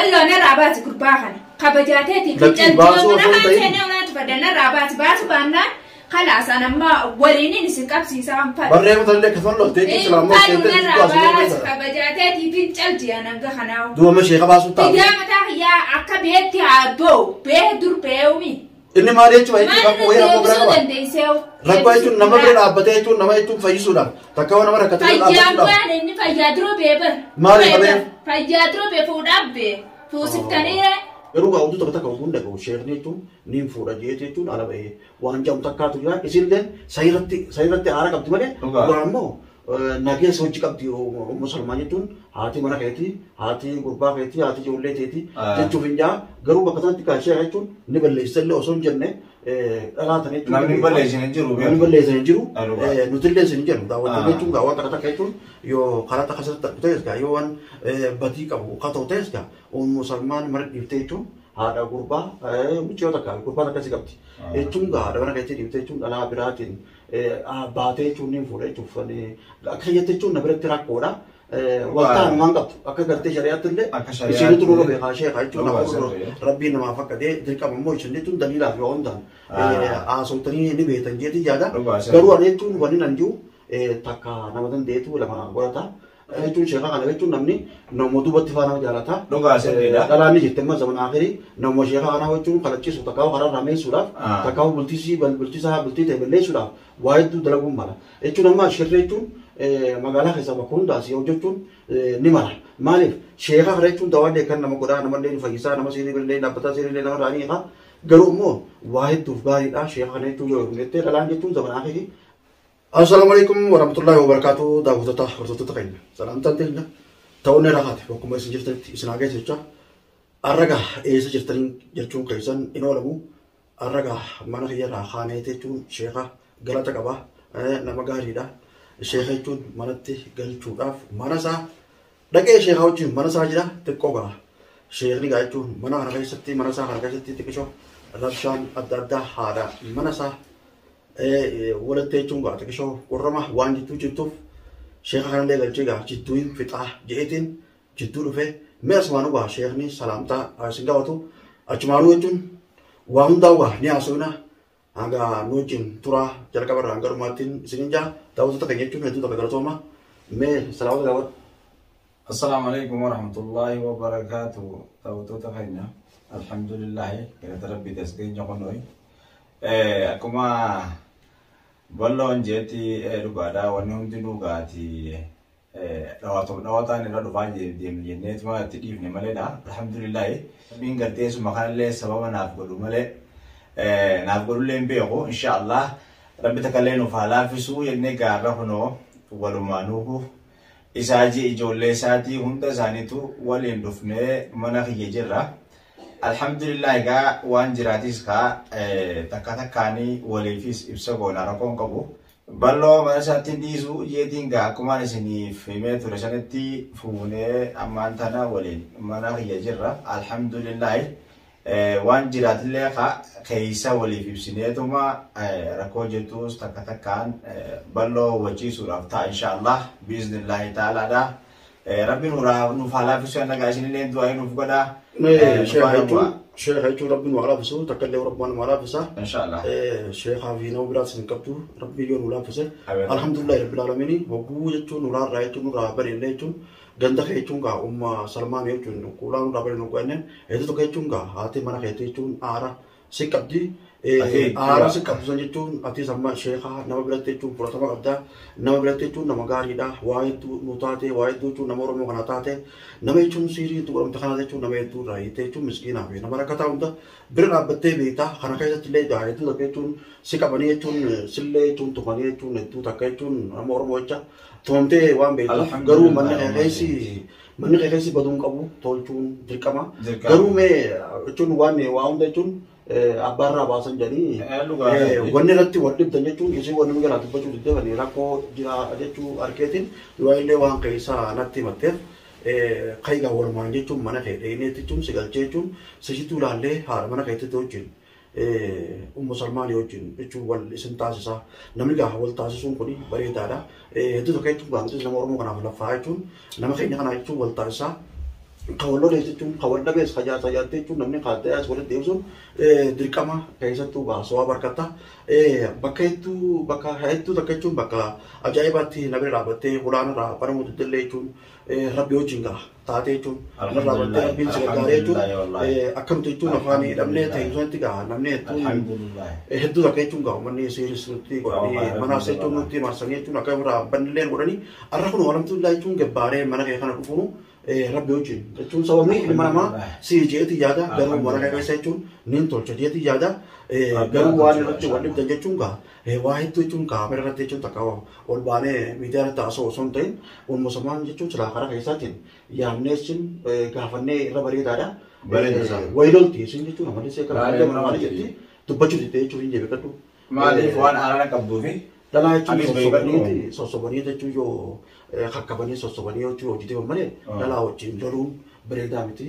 والله أنا رابات كرباخن خبجاتي في الجنة أنا سنة ولا تفدنا رابات باس بانا خلاص أنا ما وريني نسكاب سيسام فا بريم تلك كثر تيجي سلام فانا رابات خبجاتي في الجنة أنا كخناو دو مشي خباسو تا تيجي متى يا أكبيتي عبو بيدور بيومي إني ما ريتش ما يجي كم وين أبغى ركوا يجون نما برينا أبدا يجون نما يجون فيسولا تكاو نما ركتنا فيجامو أنا إني فيجادرو بيبر ما ريبر فيجادرو بيفوداب بي فوسكتني Eruga utu tak kau gunda kau share ni tu nim fura je tu ala bayi wan jam tak kau tu ya isil den sairati ara kau tu mana guramo nage sochi kau tu musalman itu hati mana keti hati gurba keti hati julle keti tu finja garu bakatan tika share itu ni belle iselle osun jenne ala tane tu ni belle jenne jiru nutille jenne jiru dawa tu gawa tak tak itu yo kala tak kasar tak tu ya yo wan bati kau kau tu ya musalman mereka itu ada gurba muncul tak gurba tak kasih kapti itu enggak ada orang kecil itu ala beratin bate itu ni fure itu fani akhirnya itu naber terak koda waktu mangkap akan kerja syariat itu isi itu nolo bekasih kayak itu nama Rabbi nama apa kade jika mamu itu dalilah yondan asal tadi ini betul jadi jaga keluar itu wani nanju taka nama dan itu lama gua tak itu syekha kan itu namni nomo tu bati fana jala tha doga asirida kala ni jitte ma zaman akhiri nomo syekha kana itu kalacci su takaw khara ramai surah takaw bulti sa bulti te belle surah wahid tu dalagum mala itu nama syekha itu magala khisa bakunda si ojotun ni mala malif syekha khara itu dawade kan nama qur'an nama le fagisa nama siri belle na pata siri le nama rani kha garu mo wahid tu bari da syekha kana itu yo nete dalan itu zaman akhiri Assalamualaikum warahmatullahi wabarakatuh. Daawwattoota hordoftoota keenya salaamtaan teenya ta'uun irraa haati bokkuma isin jirtanitti isin hageessa jecha arraga eessa jirtanii jechuun keessan in oolamu arraga mana kiyyarraa haaneete jechuun sheekha galata qaba nama gaariidha. Sheekha jechuun manatti galchuudhaaf mana isaa dhaqee sheekha wajjin mana isaa jira xiqqoo ga'a. Sheekni gaa jechuun mana kana keessatti mana isaa kana keessatti xiqqishoo rabshaan adda addaa haadha mana isaa ولدتي تونغا تكشوا قرما وان جتو جتوف شيخ خان لي قالجيغا جتوين فتا جيتين جتو في ميرس مانو با شيخني سلامتا سينغاوتو اجمانو يجون وان داوا ني اسونا اغا نوجين تورا جركبر انغر ماتين سينجا داوتو تكنيچو هدو تكغرتوما مي سلام داوت السلام عليكم ورحمه الله وبركاته داوتو تكاينا الحمد لله كده ربي تسكين جونوي akuma ballon jeti lugada wani hundinu gati dawata ne radu faje jenne tuma tidif ne male da alhamdulillah min garte su makalle sababa na afgodu male na afgodu lembe ko inshallah rabbi takallenu fala fisu yenne garra hono walumanuhu isaji ijolle sati hunda zanitu walen dufne mana khiyejira alhamdulillah ga wan jiratis ka takata kani walifis ibsago na rakon kabu ballo masati dizu yedinga kuma sini fime turashanati fune amantana walin mana yajira alhamdulillah wan jiratle ka kaisa walifis sinetuma rakojetus takata kan ballo waji surafta inshallah biiznillah taala da rabbi nura nufala fisu anaga sinile duai nufgoda شيخ هيجو ربي وعلى فسو تكلم ربنا وعلى فسا إن شاء الله شيخ هافينا وبلاد سنكبتو ربي يون ولا فسا الحمد لله رب العالمين وبوجتو نورا رايتو نورا برين ليتو ganda kaychunga salman yechun kulan rabare no kwenen eto kaychunga ati mana kaychun ara sikabdi ara sikabzon yechun ati sama sheikha nabablate chun pratama kadda nabablate chun namagari da waitu nutate waitu chun namoro mo kanatate namechun siri tu ram takhana chun nametu raite chun miskina be nabarakata unda birna batte beta khana kayta le da eto kaychun sikabani chun sille chun tumani chun tu takaychun namoro mo cha Tonte wan beta garu manne kaysi badun kabu tolchun dirkama garu me chun wan waunde chun abarra basan jani wanne ratti wadib tanya chun isi wanne ngara tu bachu de wani rako jira adechu arketin loile wan kaysa natti matte kayga warmanje chun mana kayde ne chun sigal chun situ lalle har mana kayte tojin musalman yojin itu wal isin tasisa namiga wal tasisun kuni bari dada itu to kaitu bang itu nama orang kana la faitun nama kaynya kana itu wal tasisa Kawallo jechuun kawalla bees tajaajila jechuun namni kaatee as walitti deebisuun dirqama keessattuu baasoo barkata bakka hedduu takka jechuun bakka ajaa'ibaatti namni dhaabattee hulaana irraa baramu daldallee jechuun rabbi wajjin gaha taatee jechuun namni dhaabattee rabbiin si gargaaree jechuun akkamtu jechuun afaan hidhamnee teessumatti gaha namni hedduu takka jechuun gaha manni siiris nutti godhanii manaas jechuun nutti marsanii jechuun akka irraa bannillee godhanii arra kun walamtuu jechuun gabbaaree mana kee kana dhufuunu Rabbi wajjin jechuun sababni ilma namaa si jeeti yaada garuu warra keessa jechuun nin tolcha jeeti yaada garuu waan irratti wal dhibdan jechuun gaa waa hedduu jechuun kaamera irratti jechuun takka ol baanee miidiyaa irratti haasa'u osoo hin ta'in walmusamaan jechuun silaa karaa keessaatiin yaamneessin gaafannee irra bareedaadha. Waylolti isin jechuun amalli see karaa maali jetti dubbachuu diddee jechuun hin jebeekadhu. Maaliif waan haaraan qabduufi? Dhalaa jechuun sossobanii jechuun yoo kakkabanii sossobanii jechuun hojjetee malee dhalaa wajjin loluun bareedaa miti.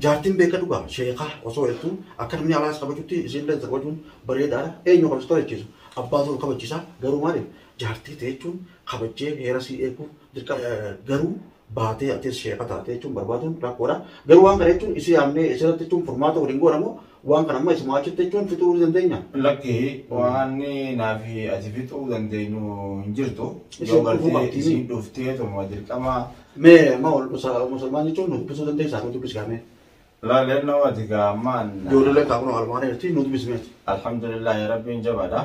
Jaartiin beeka dhugaa sheekaa osoo hedduu akka namni alaas qabachuutti isinillee qabachuun bareedaadha. Eenyu kabajatu jechuun abbaatu kabachiisa garuu maaliif jaartii ta'e jechuun kabajjee heera sii eeguuf garuu baatee atis sheeka taatee jechuun barbaaduun rakkoodha. Garuu waan kana jechuun isii yaamnee isirratti jechuun furmaata waliin godhamu waan kana amma isuma achitti jechuun fixuu dandeenya. Lakkii waan naafi ati fixuu dandeenyu hin jirtu. Yoo galtee isiin dhuftee tuma dirqama. Mee ma musulmaan jechuun nu dubbisuu dandeessaa nu dubbisgaame. Laaleen nawati gaamaan. Ijoollee kaafnu almaanii irratti nu dubbismeeti. Alhamdulillah rabbiin jabaadha.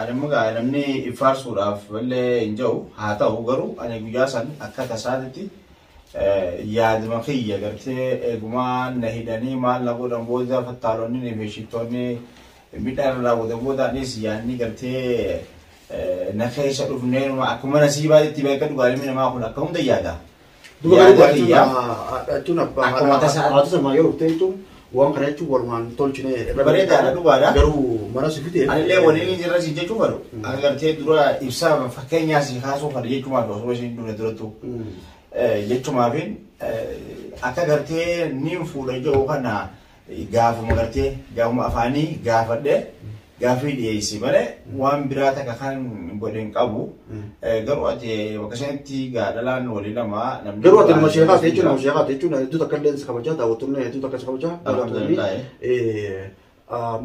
Ani mugaa namni ifaarsuudhaaf illee hin jiru haa ta'u garuu ani guyyaa san akka tasaatitti yaaduma kiyya gartee eegumaan na hidhanii maal na godhan booda fattaalonni fi shittoonni midhaan irraa booda boodaanis yaadni gartee na keessa dhufneenuma akkuma nasiibaatti beeka dhugaatii namaa kun akka hunda yaada. Yaada kiyya akkuma tasaa yoo dhufte jechuun waan kana jechuun walumaan tolchine bareedaadha dhugaadha. Garuu mana si fite. Anillee waliin jirra si jechuun baru. Agartee dura ibsaa fakkeenyaa si kaasuu kan jechuumaaf osoo isheen durattu. Jechumaafin akka gartee niin fuudha jiru kana gaafuma gartee gaafuma afaanii gaafadhe gaafii dhiyeessi malee waan biraa takka kan godhen qabu garuu ati bakka sanatti gaadhalaan walii lama namni garuu ati nama sheekaa ta'e jechuun hedduu takka illee kabajaa daawwattoonni hedduu takka kabajaa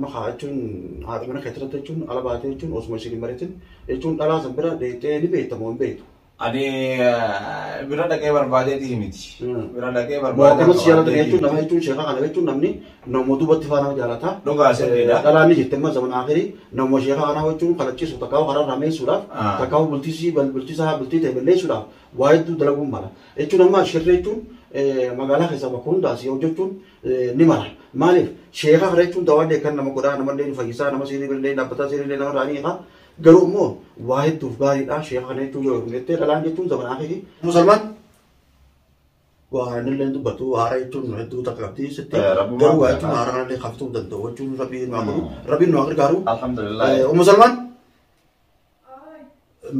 maqaa jechuun haadha mana keessatti jechuun ala baatee jechuun osuma isheen mariitin jechuun dhalaa san bira deettee ni beektamoo hin beektu. Ani bira dhaqee barbaadeeti miti. Bira dhaqee barbaadee. Akkuma si jaalatan jechuun nama jechuun sheekaa kana jechuun namni nama duubatti faana jaalata. Dhugaa sirriidha. Dhalaa ni jettee amma zaman akhirii nama sheekaa kana jechuun kalachiisu takkaa'u karaa rameessuudhaaf takkaa'u bultii ta'e balleessuudhaaf waa hedduu dalaguun mala. Jechuun amma shirree jechuun magaalaa keessaa bakka hundaas yoo jechuun ni mala. Maaliif sheekaa kana jechuun dawaallee kan nama godhaa namallee ni fayyisaa nama siirii billee dhaabbataa siirii nama raanii haa. Garuu immoo waa hedduuf gaariidha sheekaa kana jechuun yoo jettee dhalaan jechuun zaman akhirii. Musulmaan waa inni illee dubbatu haara jechuun hedduu takka qabdi sitti garuu waa jechuun haara illee qabtuu danda'u jechuun rabbiin nu gargaaru. Alhamdulillah. Musulmaan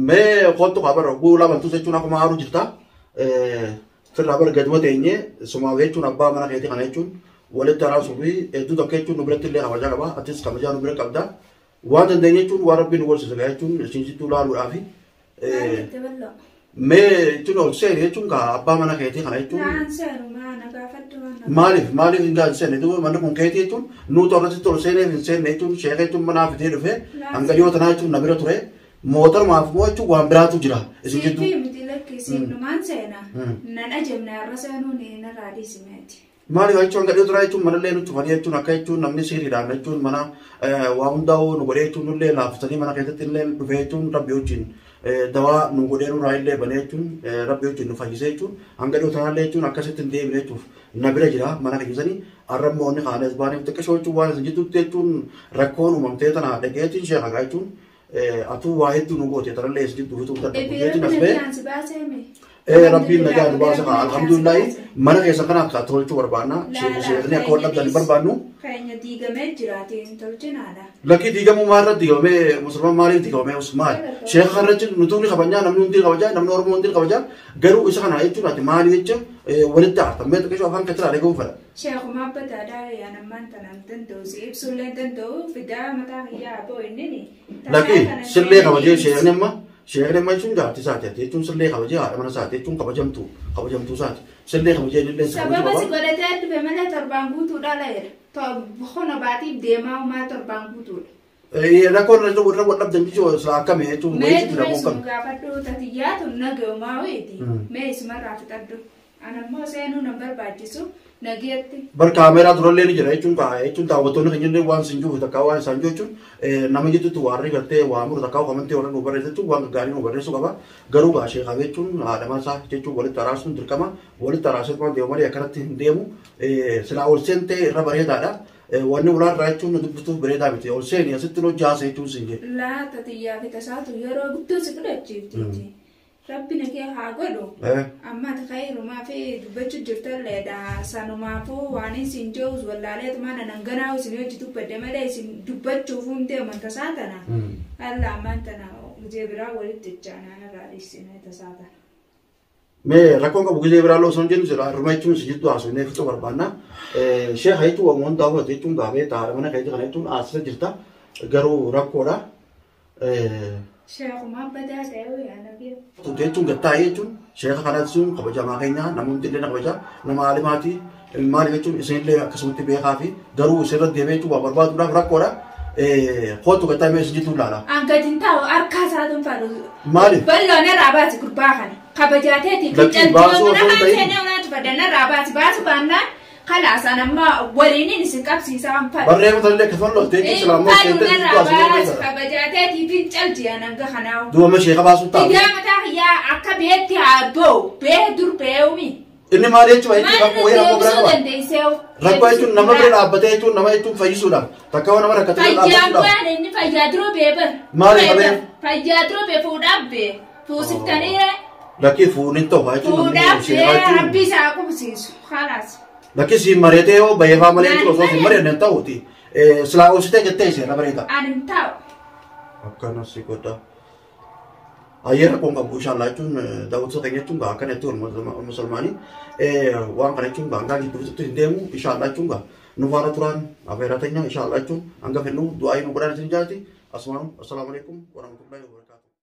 mee kottu qabara guulaa baltuu jechuun akkuma haaruu jirta. Firraa bara gaduma teenyee sumaa jechuun abbaa mana keetii kana jechuun walitti araasuu fi hedduu takka jechuun nu biratti illee kabajaa qaba atis kabajaa nu bira qabda. Waan dandeenye jechuun waan rabbiin nu gorsiisa jechuun isinsittuu laaluudhaafi. Mee jechuun ol seeni jechuun abbaa mana keetii kana jechuun. Maaliif hin gaazisenne manni kun keetii jechuun nuti irratti ol seenee hin seenne jechuun sheeka jechuun manaa fitee dhufee hanga dhiyoo tanaa jechuun na bira ture mootorumaaf moo jechuun waan biraatu jira isin jechuun. Maaliif jechuun hanga dhiyoo tanaa jechuun manallee nuti fanii jechuun akka jechuun namni siriidhaan jechuun mana waa hundaa'uu nu godhee jechuun nullee laaffisanii mana keessatti illee dhufee jechuun rabbi wajjin dawaa nu godhee nurraa illee banee jechuun rabbi wajjin nu fayyisee jechuun hanga dhiyoo tanaallee jechuun akkasitti hin deebine jechuuf na bira jira mana keessanii arrabmoonni kaanes baaniif xiqqashoo jechuun waan isin jettutti jechuun rakkoon uumamtee tana dhageetiin sheekagaa jechuun atuu waa hedduu nu goote tanallee isin jettuu fituu dadhabuu jechuun Rabbiin nagaa nu baasa kana alhamdulillah mana keessa kana akka tolchuu barbaanna sheekni akka wal dhabdan barbaannu. Keenya diigamee jiraate hin tolchinaadha. Lakkii diigamuu maalirratti diigamee musulmaan maaliif diigamee maal sheeka kanarratti nutuuni kabajaa namni hundi kabajaa namni oromoo hundi kabajaa garuu isa kana jechuun ati maali jecha walitti aartan mee xiqqeeshoo afaan katiraalee gahu fedha. Sheekuma abbataadhaa yaanammaan tanaan danda'u si ibsullee danda'u fidaa mataa kiyyaa aboo inni. Lakkii sillee kabajee sheekni amma. Sheekni amma jechuun jaartii isaati jechuun sillee kabajee haadha mana isaati jechuun kabajamtuu isaati سلي خمسة اللي سبب بس قلت بملا تربان قطو لا لا طب بخونا بعدي ديما وما تربان قطو إيه لكن رجل نبدأ نجوا سلا كم هي تون ما تسمع قابلتو تتيات ونجوا ما ويدي ما يسمع رافت أنا ما سينو نمبر باجسو نجيتي berkamera turun ni jadi cun kah cun tahu betul ni jadi wan sinju tak kawan sanju cun namanya itu tuh hari kate wamur tak kau kamen orang nubar itu cun wan gari nubar itu apa garu bahasa kami cun ada masa cun boleh tarasun terkama boleh tarasun pun dia mari akarat demu sila olsente rabar ya ada wan ular rai cun itu betul bereda betul olsen ya setelah jasa cun sinje lah tadi ya kita satu ya roh betul sekedar cipti Rabbi nak ya hagodo. Amma takai rumah fe dubbachuu jirta leeda sanumaafuu waan isin joos wallaalee tumaana nanganaa isin hojjetu badde malee isin dubbachuuf hundee amantasaa tana. Alla amantana mujee biraa walitti jechaanaan irraa dhiisine tasaata. Mee rakkoon qabu gizee biraa loo son jennu jira rumaa jechuun si jirtu haasofnee fixuu barbaanna. Sheekh jechuun wamoon daawwatu jechuun gaafee taa'aa mana keessa kana jechuun asirra jirta garuu rakkoodha. Sheekh Muhammad Adeewu yaanabii. Jechuun gattaa jechuun sheekha kanatti sun kabajamaa keenya namoonni illee kabaja nama alimaati maali jechuun isinillee akkasumatti beekaa fi garuu isirra deemee jechuun waa barbaaduudhaaf rakkoodha. Kootu gattaa mee isin jirtu laala. Angatiin taa'u harkaa isaatuun falu. Maali? Balloon irraa baasi gurbaa kana kabajaateeti fincaltuu nama seenee olaatu fadanna irraa baasi baannaan. خلاص أنا ما وريني نسكاب سيسام فل. بريء مثلاً لك فلوس تيجي سلام ما تيجي تيجي فبجاتي بينجلتي أنا كخناو. دو ماشي خبازو تام. إذا ما تاخيا أكبيتي عبو بيدور بيومي. إني ما ليش ما يجي كم ويا كم برا. ركوا يجون نما برا أبدا يجون نما يجون فيسولا. تكاو نما ركتة أبدا. فيجامو أنا إني فيجادرو بيبر. ما لي خبر. فيجادرو بيفوداب بي. فوسكتني. لكن فونين تو هاي جون. فوداب بي ربي ساكو بسيسو خلاص. لكن سي مريته أو بيها مالين تو سو مريه نتاو تي سلاو سته جتة سي نبريدا أنا نتاو أكنا سيكوتا أيه كونغ بوشان لاجون داود سكيني تونغا أكنا تور مسلماني وان كنا تونغا أنغا يبرز تندمو إن شاء الله تونغا نوارا تران أبيرا تنيا إن شاء الله تون أنغا فنو دعاء نبرة تنجاتي السلام عليكم ورحمة الله وبركاته.